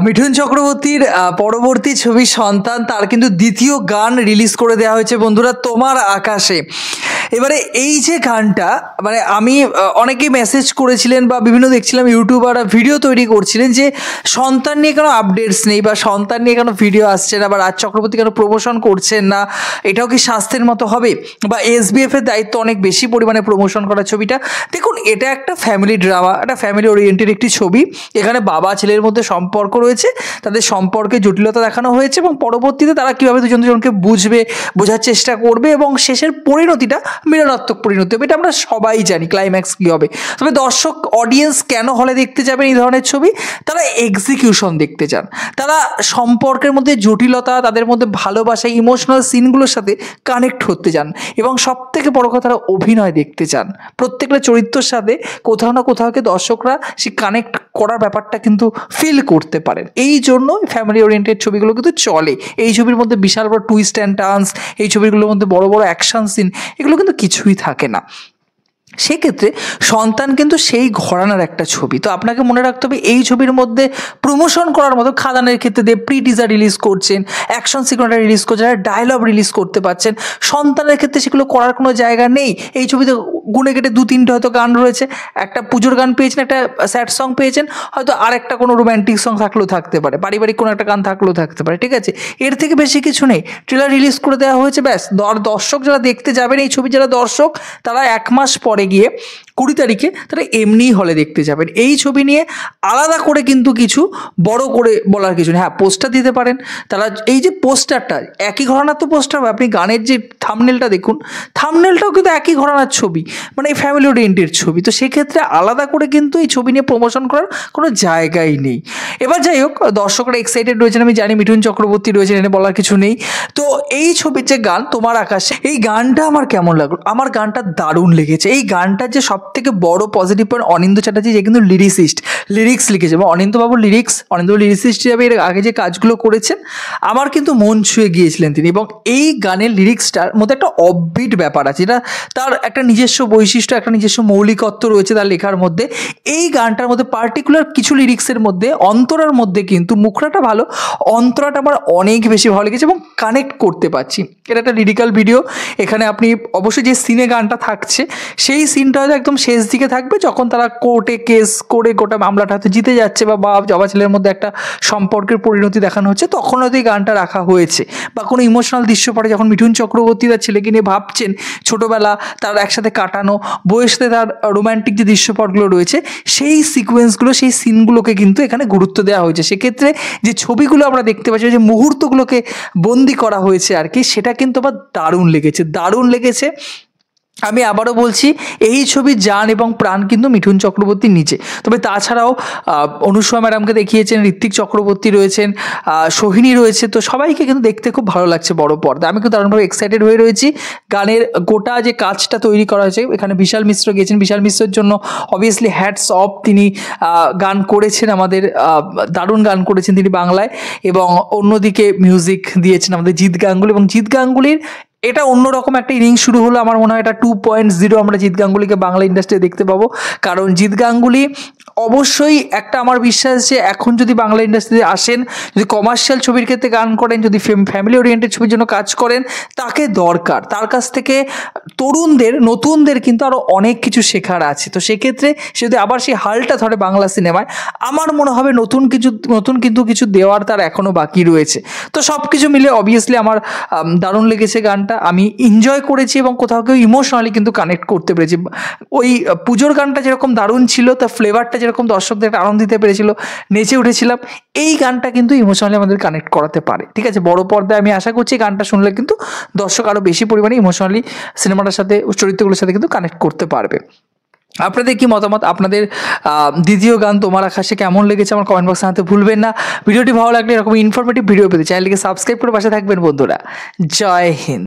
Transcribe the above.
মিঠুন চক্রবর্তীর পরবর্তী ছবি সন্তান, তার কিন্তু দ্বিতীয় গান রিলিজ করে দেওয়া হয়েছে বন্ধুরা, তোমার আকাশে। এবারে এই যে গানটা, মানে আমি অনেকেই মেসেজ করেছিলেন বা বিভিন্ন দেখছিলাম ইউটিউবাররা ভিডিও তৈরি করছিলেন যে সন্তান নিয়ে কেন আপডেটস নেই বা সন্তান নিয়ে কেন ভিডিও আসছে না বা রাজ চক্রবর্তী কেন প্রমোশন করছেন না, এটাও কি স্বাস্থ্যের মতো হবে বা SBF এর দায়িত্ব অনেক বেশি পরিমাণে প্রমোশন করা ছবিটা। দেখুন, এটা একটা ফ্যামিলি ড্রামা, একটা ফ্যামিলি ওরিয়েন্টেড একটি ছবি। এখানে বাবা ছেলের মধ্যে সম্পর্ক রয়েছে, তাদের সম্পর্কে জটিলতা দেখানো হয়েছে এবং পরবর্তীতে তারা কীভাবে দুজনকে বুঝবে, বোঝার চেষ্টা করবে এবং শেষের পরিণতিটা মিলনাত্মক পরিণতি হবে, এটা আমরা সবাই জানি ক্লাইম্যাক্স কী হবে। তবে দর্শক অডিয়েন্স কেন হলে দেখতে যাবেন এই ধরনের ছবি? তারা এক্সিকিউশন দেখতে চান, তারা সম্পর্কের মধ্যে জটিলতা, তাদের মধ্যে ভালোবাসা, ইমোশনাল সিনগুলোর সাথে কানেক্ট হতে চান এবং সবথেকে বড় কথা তারা অভিনয় দেখতে চান। প্রত্যেকটা চরিত্রের সাথে কোথাও না কোথাওকে দর্শকরা সেই কানেক্ট করার ব্যাপারটা কিন্তু ফিল করতে পারেন। এই জন্য ফ্যামিলি ওরিয়েন্টেড ছবিগুলো কিন্তু চলে। এই ছবির মধ্যে বিশাল বড় টুইস্ট অ্যান্ড টার্নস, এই ছবিগুলোর মধ্যে বড় বড় অ্যাকশন সিন, এগুলো কিন্তু কিছুই থাকে না। সেক্ষেত্রে সন্তান কিন্তু সেই ঘরানার একটা ছবি। তো আপনাকে মনে রাখতে হবে এই ছবির মধ্যে প্রমোশন করার মতো খাদানের ক্ষেত্রে দিয়ে প্রি টিজার রিলিজ করছেন, অ্যাকশন সিকোয়েন্সটা রিলিজ করছেন, ডায়লগ রিলিজ করতে পারছেন। সন্তানের ক্ষেত্রে সেগুলো করার কোনো জায়গা নেই। এই ছবিতে গুনে কেটে 2-3টে হয়তো গান রয়েছে, একটা পুজোর গান পেয়েছেন, একটা স্যাড সং পেয়েছেন, হয়তো আরেকটা কোনো রোম্যান্টিক সং থাকলেও থাকতে পারে, পারিবারিক কোনো একটা গান থাকলেও থাকতে পারে, ঠিক আছে। এর থেকে বেশি কিছু নেই। ট্রেলার রিলিজ করে দেওয়া হয়েছে, ব্যাস। দর্শক যারা দেখতে যাবেন এই ছবি, যারা দর্শক, তারা 1 মাস পরে গিয়ে 20 তারিখে তারা এমনিই হলে দেখতে যাবেন। এই ছবি নিয়ে আলাদা করে কিন্তু কিছু বড় করে বলার কিছু নেই। হ্যাঁ, পোস্টার দিতে পারেন তারা, এই যে পোস্টারটা একই ঘরানার তো পোস্টার, আপনি গানের যে থাম্বনেলটা দেখুন, থাম্বনেলটাও কিন্তু একই ঘরানার ছবি, মানে এই ফ্যামিলি ওরিয়েন্টেড ছবি। তো সেক্ষেত্রে আলাদা করে কিন্তু এই ছবি নিয়ে প্রমোশন করার কোনো জায়গাই নেই। এবার যাই হোক, দর্শকরা এক্সাইটেড রয়েছেন, আমি জানি মিঠুন চক্রবর্তী রয়েছেন, এনে বলার কিছু নেই। তো এই ছবির যে গান তোমার আকাশে, এই গানটা আমার কেমন লাগলো? আমার গানটা দারুণ লেগেছে। এই গানটার যে সব থেকে বড় পজিটিভ পয়েন্ট, অনিন্দ্য চ্যাটার্জি যে কিন্তু লিরিক্স লিখেছে এবং অনিন্দ্যবাবুর লিরিক্সিস্ট হিসাবে এর আগে যে কাজগুলো করেছেন আমার কিন্তু মন ছুঁয়ে গিয়েছিলেন তিনি। এবং এই গানের লিরিক্সটার মধ্যে একটা অফবিট ব্যাপার আছে, এটা তার একটা নিজস্ব বৈশিষ্ট্য, একটা নিজস্ব মৌলিকত্ব রয়েছে তার লেখার মধ্যে। এই গানটার মধ্যে পার্টিকুলার কিছু লিরিক্সের মধ্যে, অন্তরার মধ্যে কিন্তু মুখরাটা ভালো, অন্তরাটা আমার অনেক বেশি ভালো লেগেছে এবং কানেক্ট করতে পারছি। এটা একটা লিরিক্যাল ভিডিও। এখানে আপনি অবশ্যই যে সিনে গানটা থাকছে সেই সিনটা হয়তো একদম শেষ দিকে থাকবে, যখন তারা কোর্টে কেস করে গোটা মামলাটা হয়তো জিতে যাচ্ছে বা বাবা ছেলের মধ্যে একটা সম্পর্কের পরিণতি দেখানো হচ্ছে, তখন হয়তো এই গানটা রাখা হয়েছে। বা কোনো ইমোশনাল দৃশ্য পড়ে যখন মিঠুন চক্রবর্তী তার ছেলেকে নিয়ে ভাবছেন, ছোটোবেলা তার একসাথে কাটানো, বইয়ের সাথে তার রোম্যান্টিক যে দৃশ্যপটগুলো রয়েছে, সেই সিকোয়েন্সগুলো, সেই সিনগুলোকে কিন্তু এখানে গুরুত্ব দেওয়া হয়েছে। সেক্ষেত্রে যে ছবিগুলো আমরা দেখতে পাচ্ছি, যে মুহূর্তগুলোকে বন্দি করা হয়েছে আর কি, সেটা কিন্তু আবার দারুণ লেগেছে। আমি আবারও বলছি, এই ছবির জান এবং প্রাণ কিন্তু মিঠুন চক্রবর্তীর নিচে। তবে তাছাড়াও অনুষ্কা ম্যাডামকে দেখিয়েছেন, ঋত্বিক চক্রবর্তী রয়েছেন, সোহিনী রয়েছে, তো সবাইকে কিন্তু দেখতে খুব ভালো লাগছে বড় পর্দা। আমি কিন্তু দারুণভাবে এক্সাইটেড হয়ে রয়েছি। গানের গোটা যে কাজটা তৈরি করা হয়েছে, এখানে বিশাল মিশ্র গিয়েছেন। বিশাল মিশ্রের জন্য অবভিয়াসলি হ্যাটস অফ, তিনি গান করেছেন, আমাদের দারুণ গান করেছেন তিনি বাংলায়। এবং অন্যদিকে মিউজিক দিয়েছেন আমাদের জিৎ গাঙ্গুলি, এবং জিৎ গাঙ্গুলির এটা অন্যরকম একটা ইনিংস শুরু হলো। আমার মনে হয় এটা 2.0 আমরা জিৎ গাঙ্গুলিকে বাংলা ইন্ডাস্ট্রিতে দেখতে পাবো। কারণ জিৎ গাঙ্গুলি অবশ্যই একটা, আমার বিশ্বাস যে এখন যদি বাংলা ইন্ডাস্ট্রিতে আসেন, যদি কমার্শিয়াল ছবির ক্ষেত্রে গান করেন, যদি ফ্যামিলি ওরিয়েন্টেড ছবির জন্য কাজ করেন, তাকে দরকার। তার কাছ থেকে তরুণদের, নতুনদের কিন্তু আরও অনেক কিছু শেখার আছে। তো সেক্ষেত্রে সে যদি আবার সেই হালটা ধরে বাংলা সিনেমায়, আমার মনে হবে নতুন কিন্তু কিছু দেওয়ার তার এখনও বাকি রয়েছে। তো সব কিছু মিলে অবভিয়াসলি আমার দারুণ লেগেছে গানটা, আমি এনজয় করেছি এবং কোথাও কেউ ইমোশনালি কিন্তু কানেক্ট করতে পেরেছি। ওই পুজোর গানটা যেরকম দারুণ ছিল, তার ফ্লেভারটা যেরকম দর্শকদের একটা আনন্দ দিতে পেরেছিল, নেচে উঠেছিলাম, এই গানটা কিন্তু ইমোশনালি আমাদের কানেক্ট করাতে পারে। ঠিক আছে, বড় পর্দায় আমি আশা করছি গানটা শুনলে কিন্তু দর্শক আরও বেশি পরিমাণে ইমোশনালি সিনেমাটার সাথে, চরিত্রগুলোর সাথে কিন্তু কানেক্ট করতে পারবে। আপনাদের কি মতামত? আপনাদের দ্বিতীয় গান তোমার আকাশে কেমন লেগেছে আমার কমেন্ট বক্সে জানাতে ভুলবেন না। ভিডিওটি ভালো লাগলে এরকম ইনফরমেটিভ ভিডিও পেতে চ্যানেলটিকে সাবস্ক্রাইব করে পাশে থাকবেন বন্ধুরা। জয় হিন্দ।